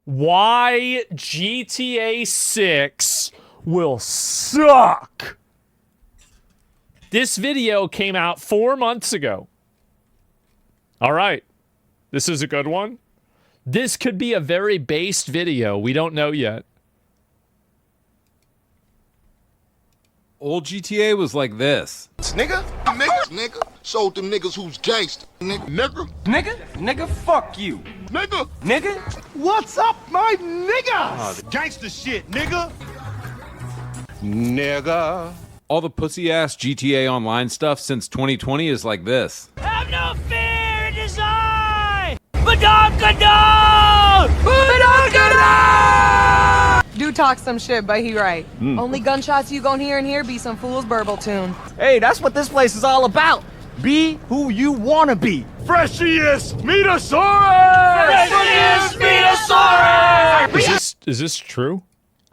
why GTA 6 will suck. This video came out 4 months ago. All right. This is a good one. This could be a very based video. We don't know yet. Old GTA was like this. Nigga, nigga, showed them niggas who's gangsta. Nigga, fuck you. Nigga, What's up, my nigga? Gangsta shit, nigga. nigga. All the pussy-ass GTA Online stuff since 2020 is like this. Have no fear in design! Badonkadon! Badonkadon! Do talk some shit, but he right. Only gunshots you gon' hear in here be some fool's burble tune. Hey, that's what this place is all about. Be who you wanna be. Freshiest Metasaurus! Freshiest Metasaurus! Is this true?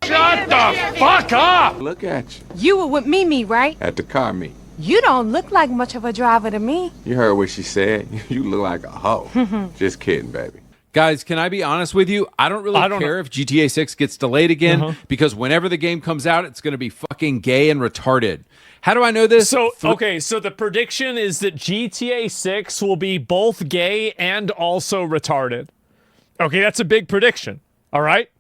Shut the fuck up! Look at you You were with Mimi, right? at the car meet. You don't look like much of a driver to me. You heard what she said. You look like a hoe. Just kidding, baby. Guys, can I be honest with you? I don't really care if GTA 6 gets delayed again because whenever the game comes out, it's going to be fucking gay and retarded. How do I know this? So, okay, so the prediction is that GTA 6 will be both gay and also retarded. Okay, that's a big prediction. All right?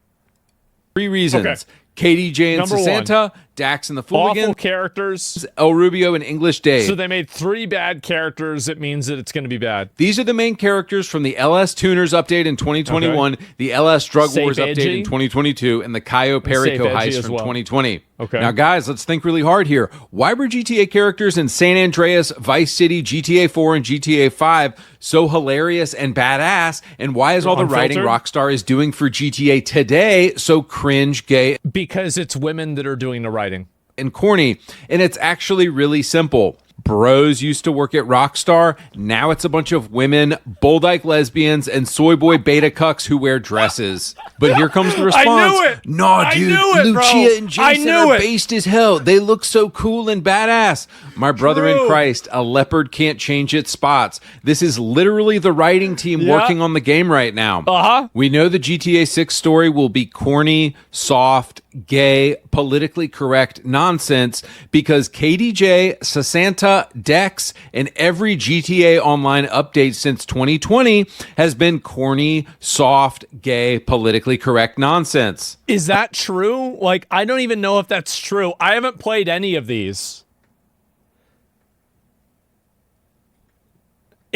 3 reasons. Okay. KDJ and Number Sasanta, Dax and the Awful Fooligan, characters. El Rubio and English Dave. So they made 3 bad characters. It means that it's going to be bad. These are the main characters from the LS Tuners update in 2021, the LS Drug Safe Wars update Edgy. in 2022, and the Cayo Perico Safe Edgy heist as from well. 2020. Okay. Now, guys, let's think really hard here. Why were GTA characters in San Andreas, Vice City, GTA 4, and GTA 5 so hilarious and badass? And why is all the writing Unfiltered? Rockstar is doing for GTA today so cringe, gay, Because it's women that are doing the writing. and corny? And it's actually really simple. Bros used to work at Rockstar. Now it's a bunch of women, bull-dyke lesbians, and soy boy beta cucks who wear dresses. But here comes the response. I knew it! Nah, I dude, knew it, bro! Lucia and I Jason knew are it! based as hell. They look so cool and badass. My brother in True. Christ, a leopard can't change its spots. This is literally the writing team Yeah. working on the game right now. Uh-huh. We know the GTA 6 story will be corny, soft, gay, politically correct nonsense because KDJ, Sasanta, Dex, and every GTA Online update since 2020 has been corny, soft, gay, politically correct nonsense. Is that true? Like, I don't even know if that's true. I haven't played any of these.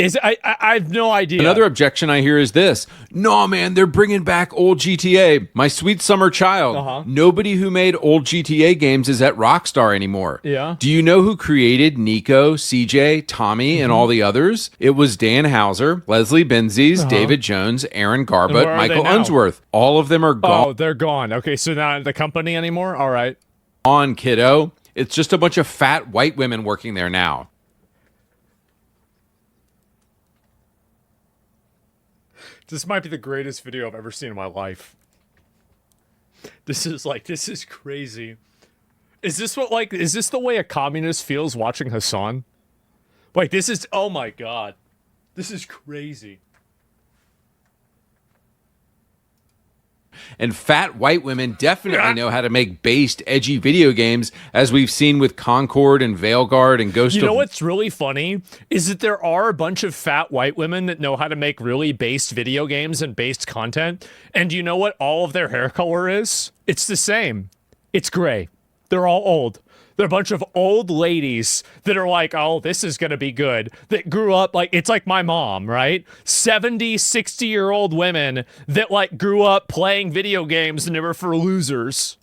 I have no idea. Another objection I hear is this. No, man, they're bringing back old GTA. My sweet summer child. Nobody who made old GTA games is at Rockstar anymore. Yeah. Do you know who created Nico, CJ, Tommy, and all the others? It was Dan Houser, Leslie Benzies, David Jones, Aaron where Garbutt, are Michael they now? Unsworth. All of them are Oh, gone, they're gone. Okay, so not the company anymore? All right. kiddo. It's just a bunch of fat white women working there now. This might be the greatest video I've ever seen in my life. This is crazy. Is this the way a communist feels watching Hassan? Like, this is, oh my God. This is crazy. And fat white women definitely know how to make based, edgy video games, as we've seen with Concord and Veilguard and Ghost You of... know what's really funny is that there are a bunch of fat white women that know how to make really based video games and based content. And do you know what all of their hair color is? It's the same. It's gray. They're all old. They're a bunch of old ladies that are like, oh, this is going to be good. That grew up like, it's like my mom, right? 70, 60-year-old women that like grew up playing video games and they were for losers.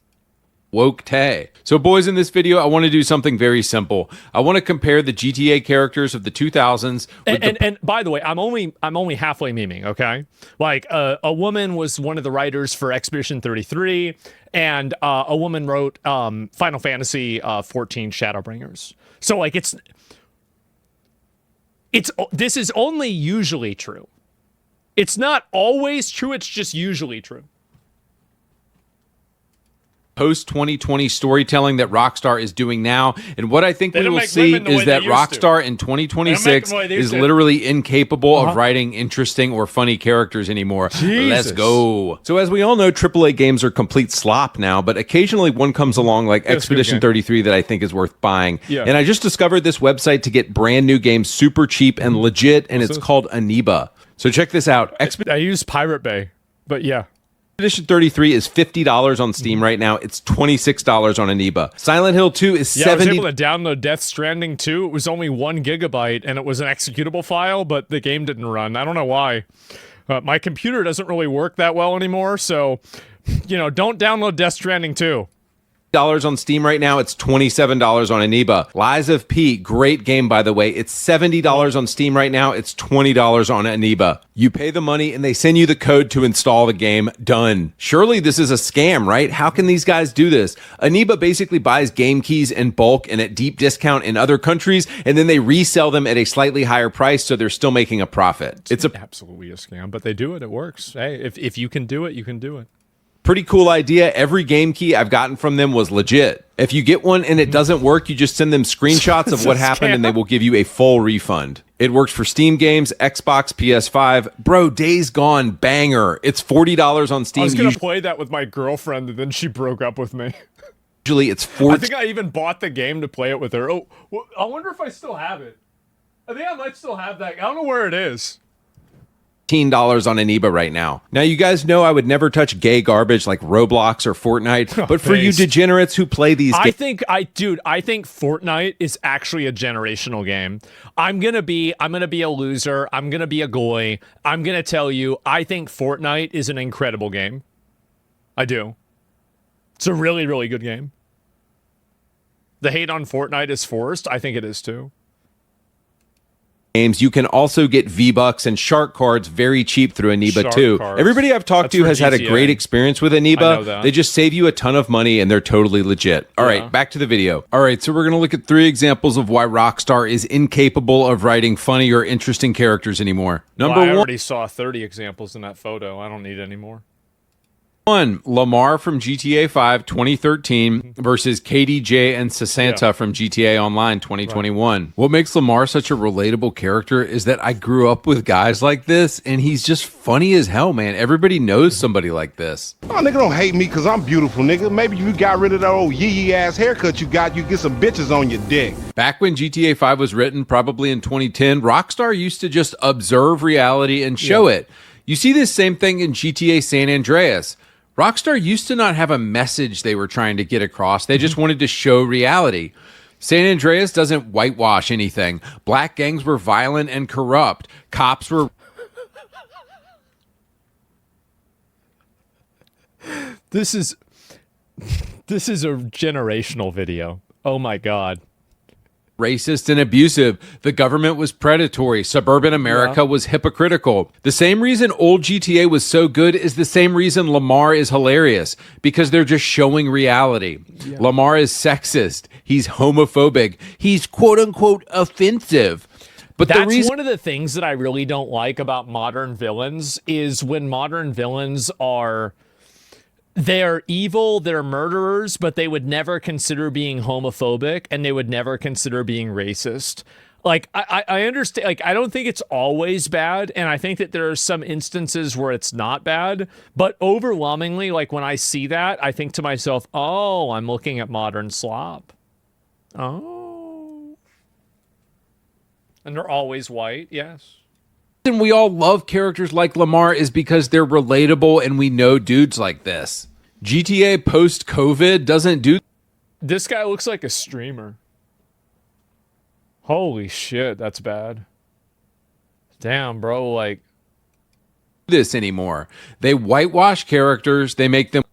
Woke Tay. So boys, in this video, I want to do something very simple. I want to compare the GTA characters of the 2000s with And by the way, I'm only halfway memeing, okay? Like a woman was one of the writers for Expedition 33, and a woman wrote Final Fantasy 14 Shadowbringers. So like this is only usually true. It's not always true, it's just usually true. post-2020 storytelling that Rockstar is doing now. And what I think They we don't will make see women the is way that they used to. Rockstar in They 2026 don't make them the way they is used to. literally incapable of writing interesting or funny characters anymore. Let's go. So as we all know, AAA games are complete slop now, but occasionally one comes along like That's a good Expedition game. 33 that I think is worth buying. Yeah. And I just discovered this website to get brand new games super cheap and legit, and it's called Aniba. So check this out. I use Pirate Bay, but yeah. Expedition 33 is $50 on Steam right now. It's $26 on Aniba. Silent Hill 2 is Yeah, I was $70. able to download Death Stranding 2. It was only 1 gigabyte, and it was an executable file, but the game didn't run. I don't know why. My computer doesn't really work that well anymore, so, don't download Death Stranding 2. On Steam right now. It's $27 on Aniba. Lies of P, great game by the way. It's $70 on Steam right now. It's $20 on Aniba. You pay the money and they send you the code to install the game. Done. Surely this is a scam, right? How can these guys do this? Aniba basically buys game keys in bulk and at deep discount in other countries, and then they resell them at a slightly higher price, so they're still making a profit. It's a Absolutely a scam, but they do it. It works. Hey, if you can do it, you can do it. pretty cool idea. Every game key I've gotten from them was legit. If you get one and it doesn't work, you just send them screenshots of what happened and they will give you a full refund. It works for Steam games, Xbox, PS5. Bro, Days Gone, banger. It's $40 on Steam. I was going to play that with my girlfriend, and then she broke up with me. Usually it's I think I even bought the game to play it with her. Oh, well, I wonder if I still have it. I think I might still have that. I don't know where it is. $15 on Aniba right now. Now, you guys know I would never touch gay garbage like Roblox or Fortnite, but for you based. degenerates who play these games, I think Fortnite is actually a generational game. I'm gonna be a loser. I'm gonna be a goy. I'm gonna tell you, I think Fortnite is an incredible game. I do. It's a really, really good game. The hate on Fortnite is forced. I think it is too. you can also get V-Bucks and Shark cards very cheap through Aniba Shark too. cards. Everybody I've talked That's to for has had a GTA. great experience with I know Aniba. that. They just save you a ton of money and they're totally legit. All right, back to the video. All right, so we're going to look at 3 examples of why Rockstar is incapable of writing funny or interesting characters anymore. Number I 1. already saw 30 examples in that photo. I don't need any more. 1. Lamar from GTA 5 2013 versus KDJ and Sasanta from GTA Online 2021. What makes Lamar such a relatable character is that I grew up with guys like this, and he's just funny as hell, man. Everybody knows somebody like this. Oh, nigga, don't hate me because I'm beautiful, nigga. Maybe if you got rid of that old yee-yee ass haircut you got, you get some bitches on your dick. Back when GTA 5 was written, probably in 2010, Rockstar used to just observe reality and show it. You see this same thing in GTA San Andreas. Rockstar used to not have a message they were trying to get across. They just wanted to show reality. San Andreas doesn't whitewash anything. Black gangs were violent and corrupt. Cops were... This is a generational video. Oh my god. racist and abusive. The government was predatory. Suburban America was hypocritical. The same reason old GTA was so good is the same reason Lamar is hilarious, because they're just showing reality. Lamar is sexist. He's homophobic. He's quote unquote offensive. But That's the reason one of the things that I really don't like about modern villains is when modern villains they're evil, they're murderers, but they would never consider being homophobic and they would never consider being racist. Like, I understand, like, I don't think it's always bad, and I think that there are some instances where it's not bad, but overwhelmingly, like, when I see that, I think to myself, oh, I'm looking at modern slop. Oh. And they're always white, yes. reason we all love characters like Lamar is because they're relatable and we know dudes like this. GTA post-COVID doesn't do This guy looks like a streamer. Holy shit, that's bad. Damn, bro, like... this anymore. They whitewash characters, they make them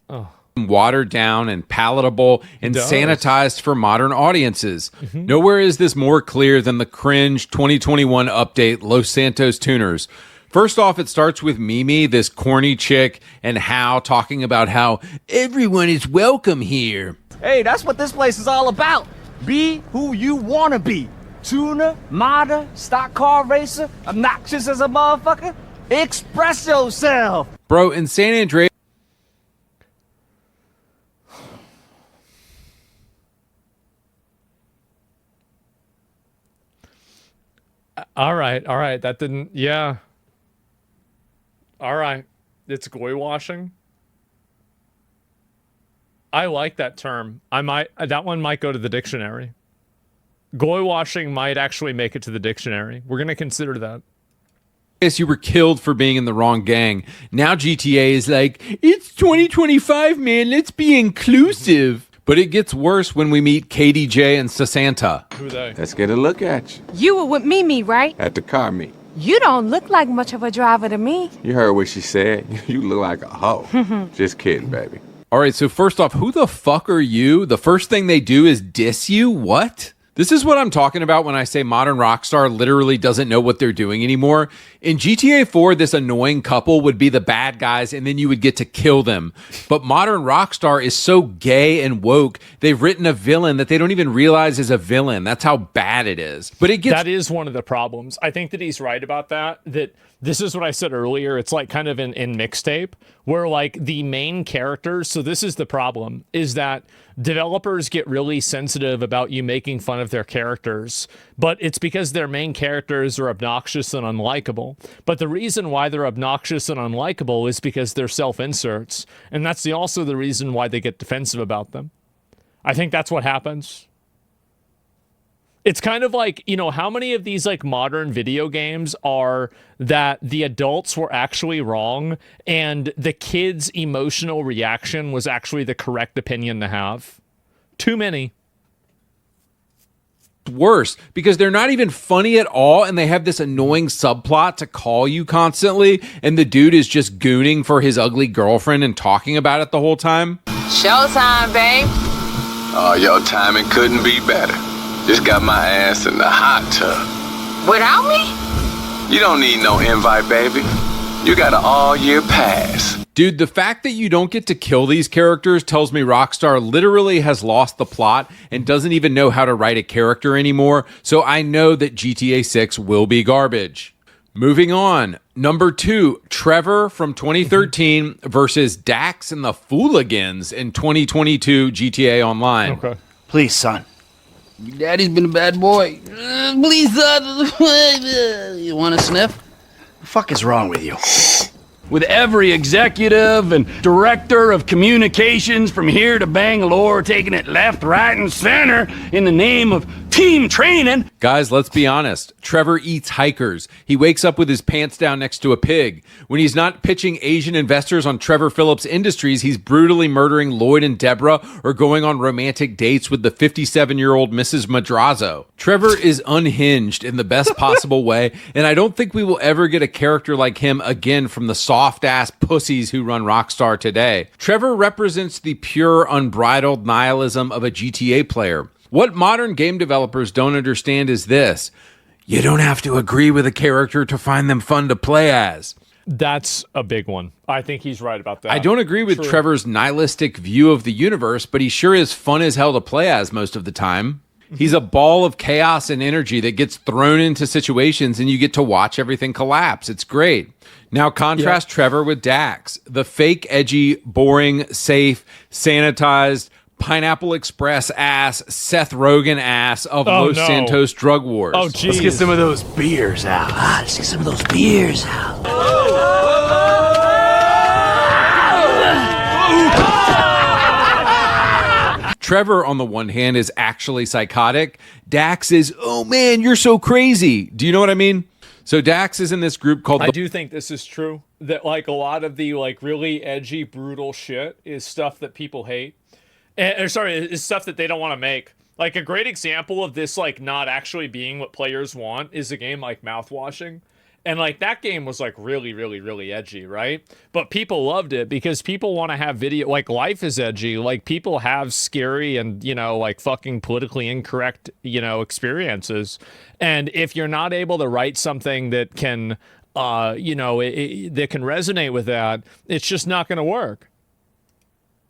watered down and palatable and sanitized for modern audiences. Nowhere is this more clear than the cringe 2021 update Los Santos Tuners. First off, it starts with Mimi, this corny chick, and Hal talking about how everyone is welcome here. Hey, that's what this place is all about. Be who you wanna be. Tuner, modder, stock car racer, obnoxious as a motherfucker. Express yourself. Bro, in San Andreas, All right. That didn't. Yeah. All right. It's goy washing. I like that term. That one might go to the dictionary. Goy washing might actually make it to the dictionary. We're gonna consider that. Yes, you were killed for being in the wrong gang. Now GTA is like, it's 2025, man. Let's be inclusive. But it gets worse when we meet KDJ and Sasanta. Who they? Let's get a look at you You were with Mimi, right? at the car meet. You don't look like much of a driver to me. You heard what she said. You look like a hoe. Just kidding, baby. All right, so first off, who the fuck are you? The first thing they do is diss you? What? This is what I'm talking about when I say modern Rockstar literally doesn't know what they're doing anymore. In GTA 4, this annoying couple would be the bad guys and then you would get to kill them. But modern Rockstar is so gay and woke, they've written a villain that they don't even realize is a villain. That's how bad it is. But it gets... That is one of the problems. I think that he's right about that. That this is what I said earlier. It's like kind of in mixtape where like the main characters. So this is the problem, is that developers get really sensitive about you making fun of their characters, but it's because their main characters are obnoxious and unlikable. But the reason why they're obnoxious and unlikable is because they're self-inserts. And that's also the reason why they get defensive about them. I think that's what happens. It's kind of like, you know, how many of these like modern video games are that the adults were actually wrong and the kids' emotional reaction was actually the correct opinion to have? Too many. Worse because they're not even funny at all and they have this annoying subplot to call you constantly and the dude is just gooning for his ugly girlfriend and talking about it the whole time. Showtime, babe. Oh, your timing couldn't be better. Just got my ass in the hot tub. Without me? You don't need no invite, baby. You got an all-year pass. Dude, the fact that you don't get to kill these characters tells me Rockstar literally has lost the plot and doesn't even know how to write a character anymore, so I know that GTA 6 will be garbage. Moving on, number 2, Trevor from 2013 versus Dax and the Fooligans in 2022 GTA Online. Okay. Please, son. Your daddy's been a bad boy. Please, son. You want a sniff? The fuck is wrong with you? With every executive and director of communications from here to Bangalore taking it left, right, and center in the name of team training. Guys, let's be honest. Trevor eats hikers. He wakes up with his pants down next to a pig. When he's not pitching Asian investors on Trevor Phillips Industries, he's brutally murdering Lloyd and Deborah or going on romantic dates with the 57-year-old Mrs. Madrazo. Trevor is unhinged in the best possible way, and I don't think we will ever get a character like him again from the soft-ass pussies who run Rockstar today. Trevor represents the pure, unbridled nihilism of a GTA player. What modern game developers don't understand is this. You don't have to agree with a character to find them fun to play as. That's a big one. I think he's right about that. I don't agree with Trevor's nihilistic view of the universe, but he sure is fun as hell to play as most of the time. He's a ball of chaos and energy that gets thrown into situations and you get to watch everything collapse. It's great. Now contrast Trevor with Dax, the fake, edgy, boring, safe, sanitized, Pineapple Express ass, Seth Rogen ass of Los Santos drug wars. Oh, geez. Let's get some of those beers out. Let's get some of those beers out. Trevor, on the one hand, is actually psychotic. Dax is, oh man, you're so crazy. Do you know what I mean? So Dax is in this group called... I do think this is true. That like a lot of the like really edgy, brutal shit is stuff that people hate. Is stuff that they don't want to make. Like a great example of this like not actually being what players want is a game like Mouthwashing. And like that game was like really, really, really edgy, right? But people loved it because people want to have video, like life is edgy. Like people have scary and, you know, like fucking politically incorrect, you know, experiences. And if you're not able to write something that can, you know, that can resonate with that, it's just not going to work.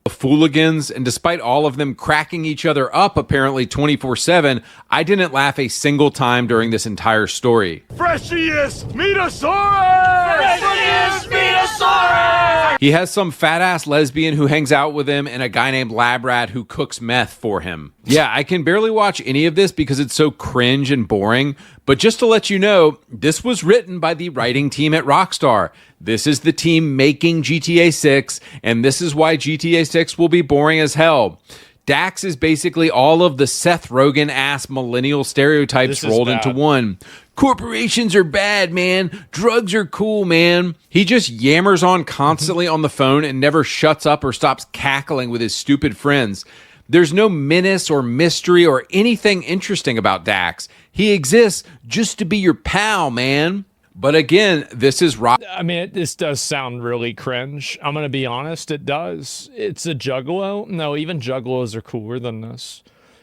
Fooligans, and despite all of them cracking each other up apparently 24/7, I didn't laugh a single time during this entire story. Freshiest Metasaurus! Freshiest Metasaurus! He has some fat-ass lesbian who hangs out with him and a guy named Lab Rat who cooks meth for him. Yeah, I can barely watch any of this because it's so cringe and boring, But just to let you know, this was written by the writing team at Rockstar. This is the team making GTA 6, and this is why GTA 6 will be boring as hell. Dax is basically all of the Seth Rogen-ass millennial stereotypes rolled into one. Corporations are bad, man. Drugs are cool, man. He just yammers on constantly on the phone and never shuts up or stops cackling with his stupid friends. There's no menace or mystery or anything interesting about Dax. He exists just to be your pal, man. But again, this is rock. I mean, this does sound really cringe. I'm going to be honest. It does. It's a juggalo. No, even juggalos are cooler than this.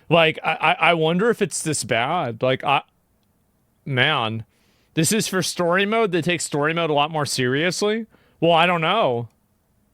Like, I wonder if it's this bad. Like, man, this is for story mode. They take story mode a lot more seriously. Well, I don't know.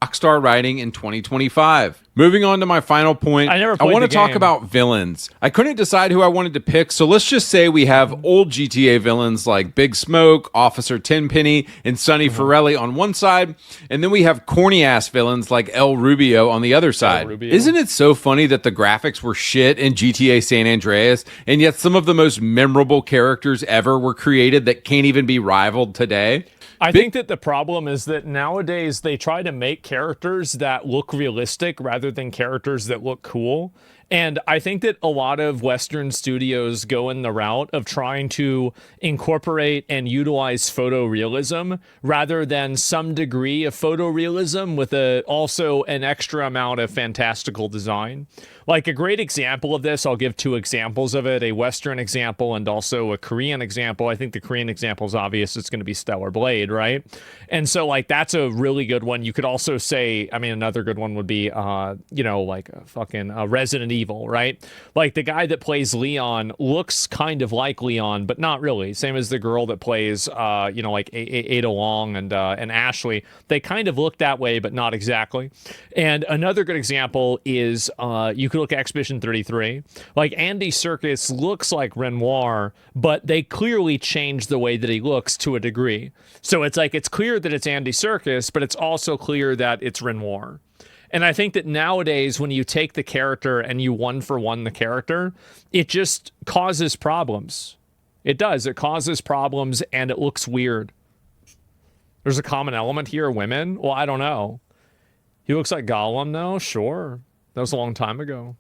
Rockstar writing in 2025. Moving on to my final point, I want to talk about villains. I couldn't decide who I wanted to pick, so let's just say we have old GTA villains like Big Smoke, Officer Tenpenny, and Sonny Forelli on one side, and then we have corny-ass villains like El Rubio on the other side. Isn't it so funny that the graphics were shit in GTA San Andreas, and yet some of the most memorable characters ever were created that can't even be rivaled today? I think that the problem is that nowadays they try to make characters that look realistic rather than characters that look cool. And I think that a lot of Western studios go in the route of trying to incorporate and utilize photorealism rather than some degree of photorealism with also an extra amount of fantastical design. Like a great example of this, I'll give two examples of it, a Western example and also a Korean example. I think the Korean example is obvious. It's going to be Stellar Blade, right? And so like that's a really good one. You could also say, I mean, another good one would be, like a fucking Resident Evil, right? Like the guy that plays Leon looks kind of like Leon, but not really. Same as the girl that plays, like Ada Wong and Ashley. They kind of look that way, but not exactly. And another good example is you could look at Expedition 33. Like Andy Serkis looks like Renoir, but they clearly changed the way that he looks to a degree. So it's like it's clear that it's Andy Serkis, but it's also clear that it's Renoir. And I think that nowadays, when you take the character and you one-for-one the character, it just causes problems. It does. It causes problems, and it looks weird. There's a common element here, women. Well, I don't know. He looks like Gollum, though? Sure. That was a long time ago.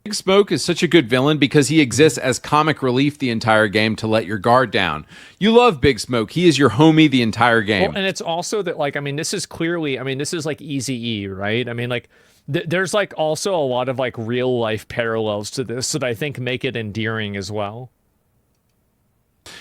Big Smoke is such a good villain because he exists as comic relief the entire game to let your guard down. You love Big Smoke. He is your homie the entire game. Well, and it's also that, like, I mean, this is clearly, I mean, this is like Eazy-E, right? I mean, like, there's like also a lot of like real life parallels to this that I think make it endearing as well.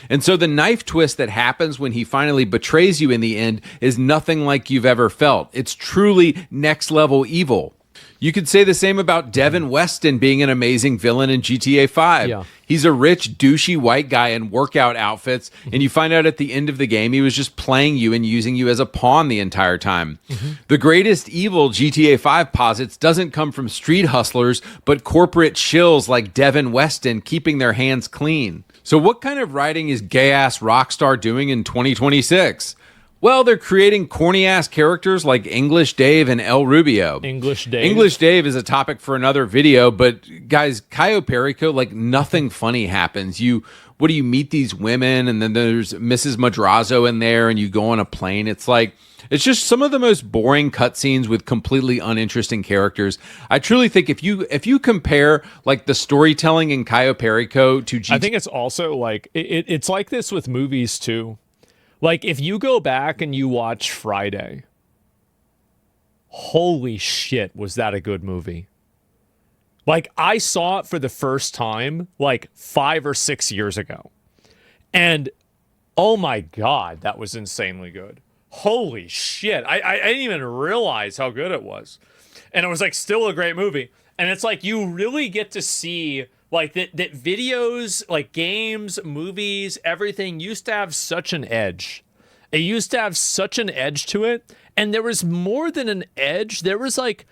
And so the knife twist that happens when he finally betrays you in the end is nothing like you've ever felt. It's truly next level evil. You could say the same about Devin Weston being an amazing villain in GTA 5. Yeah. He's a rich, douchey white guy in workout outfits, and you find out at the end of the game he was just playing you and using you as a pawn the entire time. The greatest evil GTA 5 posits doesn't come from street hustlers, but corporate shills like Devin Weston keeping their hands clean. So what kind of writing is gay-ass Rockstar doing in 2026? Well, they're creating corny-ass characters like English Dave and El Rubio. English Dave. English Dave is a topic for another video, but guys, Cayo Perico, like nothing funny happens. You meet these women, and then there's Mrs. Madrazo in there, and you go on a plane. It's just some of the most boring cutscenes with completely uninteresting characters. I truly think if you compare like the storytelling in Cayo Perico to I think it's also like it's like this with movies too. Like, if you go back and you watch Friday, holy shit, was that a good movie. Like, I saw it for the first time, like, 5 or 6 years ago. And, oh my God, that was insanely good. Holy shit. I didn't even realize how good it was. And it was, like, still a great movie. And it's like, you really get to see... Like, that videos, like games, movies, everything used to have such an edge. It used to have such an edge to it. And there was more than an edge. There was like,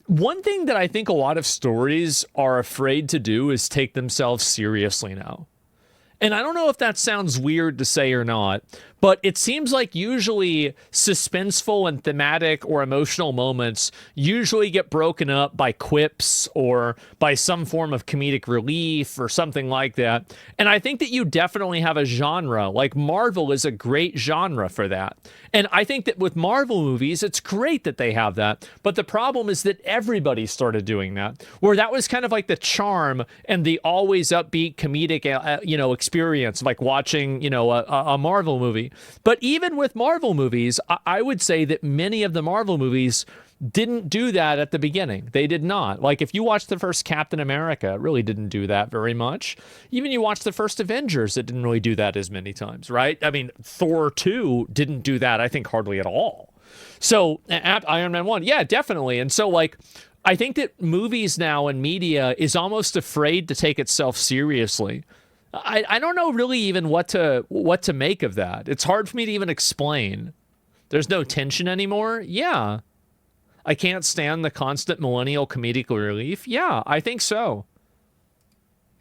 one thing that I think a lot of stories are afraid to do is take themselves seriously now. And I don't know if that sounds weird to say or not, but it seems like usually suspenseful and thematic or emotional moments usually get broken up by quips or by some form of comedic relief or something like that. And I think that you definitely have a genre. Like Marvel is a great genre for that. And I think that with Marvel movies, it's great that they have that. But the problem is that everybody started doing that, where that was kind of like the charm and the always upbeat comedic, experience, like watching, a Marvel movie. But even with Marvel movies, I would say that many of the Marvel movies didn't do that at the beginning. They did not. Like if you watch the first Captain America, it really didn't do that very much. Even you watch the first Avengers, it didn't really do that as many times, right? I mean, Thor 2 didn't do that, I think, hardly at all. So Iron Man 1, yeah, definitely. And so like, I think that movies now and media is almost afraid to take itself seriously. I don't know really even what to make of that. It's hard for me to even explain. There's no tension anymore? Yeah. I can't stand the constant millennial comedic relief? Yeah, I think so.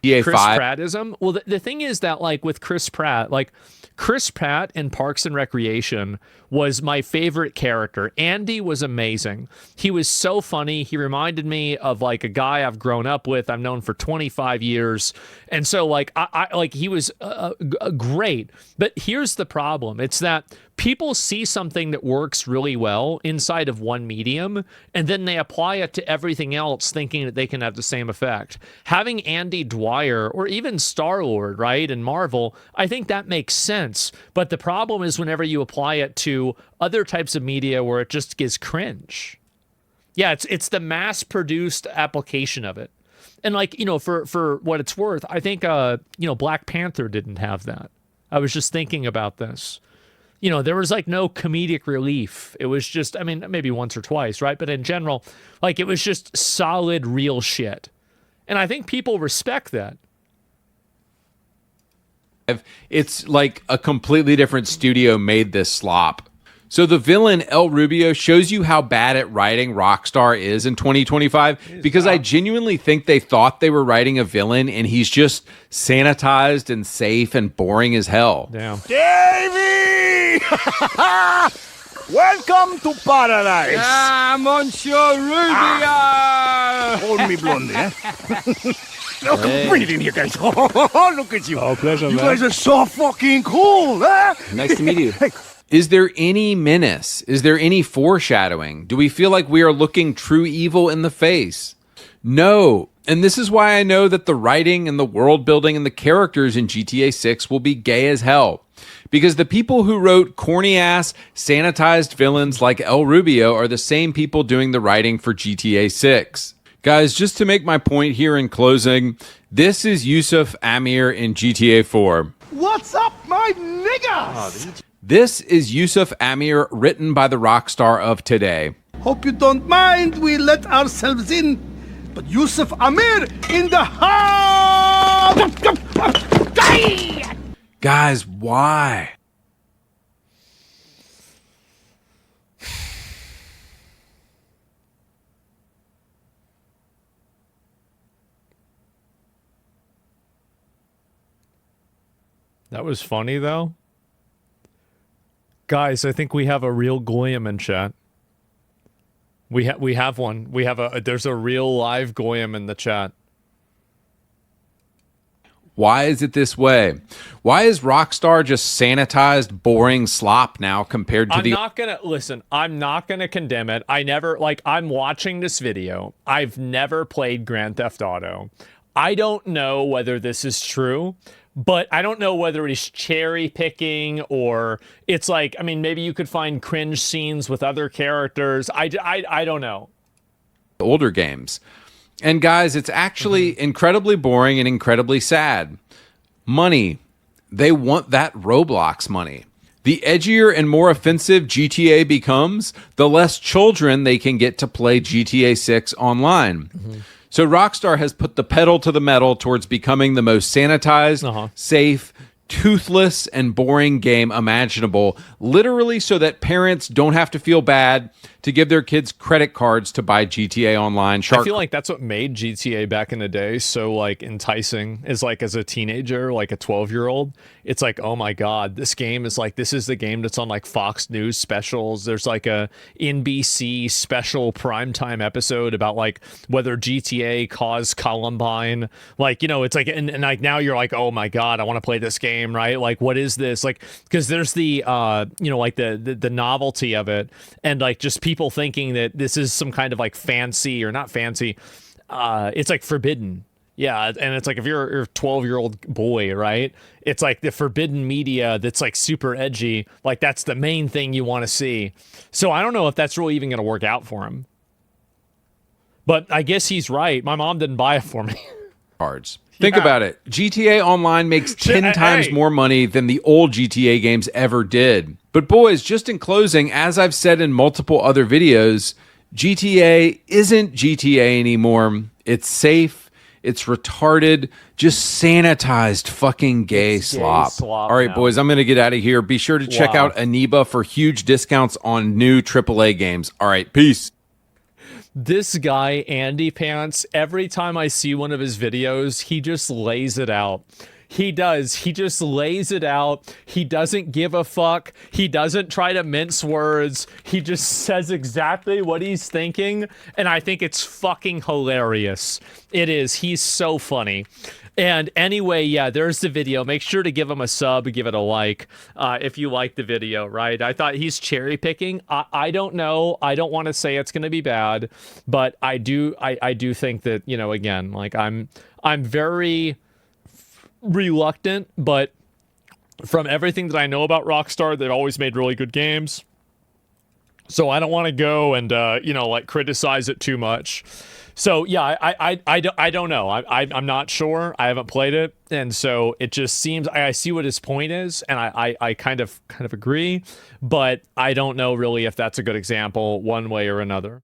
Chris Prattism? Well, the thing is that, like, with Chris Pratt, like, Chris Pratt in Parks and Recreation was my favorite character. Andy was amazing. He was so funny. He reminded me of, like, a guy I've grown up with. I've known for 25 years. And so, like, he was great. But here's the problem. It's that people see something that works really well inside of one medium, and then they apply it to everything else thinking that they can have the same effect. Having Andy Dwyer or even Star-Lord, right, in Marvel, I think that makes sense. But the problem is whenever you apply it to other types of media where it just gets cringe. Yeah, it's the mass-produced application of it. And like, for what it's worth, I think, Black Panther didn't have that. I was just thinking about this. There was like no comedic relief. It was just, I mean, maybe once or twice, right? But in general, like it was just solid, real shit. And I think people respect that. It's like a completely different studio made this slop. So the villain El Rubio shows you how bad at writing Rockstar is in 2025, because I genuinely think they thought they were writing a villain and he's just sanitized and safe and boring as hell. Damn. Davey! Welcome to paradise. Ah, Monsieur Rubio! Hold me, blondie, eh? Bring it in here, guys. Oh, look at you. Oh, pleasure, you man. guys are so fucking cool, huh? Nice to meet you. Hey, Is there any menace? Is there any foreshadowing? Do we feel like we are looking true evil in the face? No. And this is why I know that the writing and the world building and the characters in GTA 6 will be gay as hell. Because the people who wrote corny-ass, sanitized villains like El Rubio are the same people doing the writing for GTA 6. Guys, just to make my point here in closing, this is Yusuf Amir in GTA 4. what's up, my niggas? This is Yusuf Amir, written by the rock star of today. Hope you don't mind we let ourselves in, but Yusuf Amir in the house! Guys, why? That was funny, though. Guys, I think we have a real Goyim in chat. We have one. We have there's a real live Goyim in the chat. Why is it this way? Why is Rockstar just sanitized, boring slop now compared to I'm not gonna condemn it. I'm watching this video. I've never played Grand Theft Auto. I don't know whether this is true, but I don't know whether it's cherry picking or it's like, I mean, maybe you could find cringe scenes with other characters. I don't know. older games. And guys, it's actually incredibly boring and incredibly sad. Money. They want that Roblox money. The edgier and more offensive GTA becomes, the less children they can get to play GTA 6 online. So Rockstar has put the pedal to the metal towards becoming the most sanitized, safe, toothless, and boring game imaginable, literally so that parents don't have to feel bad, to give their kids credit cards to buy GTA Online. I feel like that's what made GTA back in the day so like enticing, is like as a teenager, like a 12-year-old, it's like, oh my God, this game is like, this is the game that's on like Fox News specials. There's like a NBC special primetime episode about like whether GTA caused Columbine. Like, you know, it's like, and like now you're like, oh my God, I want to play this game, right? Like, what is this? Like, because there's the, you know, like the novelty of it, and like just people thinking that this is some kind of like fancy or not fancy. It's like forbidden. Yeah, and it's like if you're a 12-year-old boy, right? It's like the forbidden media that's like super edgy. Like that's the main thing you want to see. So I don't know if that's really even going to work out for him. But I guess he's right. My mom didn't buy it for me. Cards. Think about it. GTA Online makes 10 times more money than the old GTA games ever did. But boys, just in closing, as I've said in multiple other videos, GTA isn't GTA anymore. It's safe. It's retarded. Just sanitized fucking gay slop. All right, boys, I'm going to get out of here. Be sure to check out Aniba for huge discounts on new AAA games. All right, peace. This guy, Andy Pants, every time I see one of his videos, he just lays it out. He does. He just lays it out. He doesn't give a fuck. He doesn't try to mince words. He just says exactly what he's thinking, and I think it's fucking hilarious. It is. He's so funny. And anyway, yeah, there's the video. Make sure to give him a sub, give it a like if you like the video, right? I thought he's cherry picking. I don't know. I don't want to say it's going to be bad, but I do think that, you know, again, like I'm very reluctant, but from everything that I know about Rockstar, they've always made really good games. So I don't want to go and, you know, like criticize it too much. So yeah, I don't know. I'm not sure. I haven't played it, and so it just seems I see what his point is, and I kind of agree, but I don't know really if that's a good example one way or another.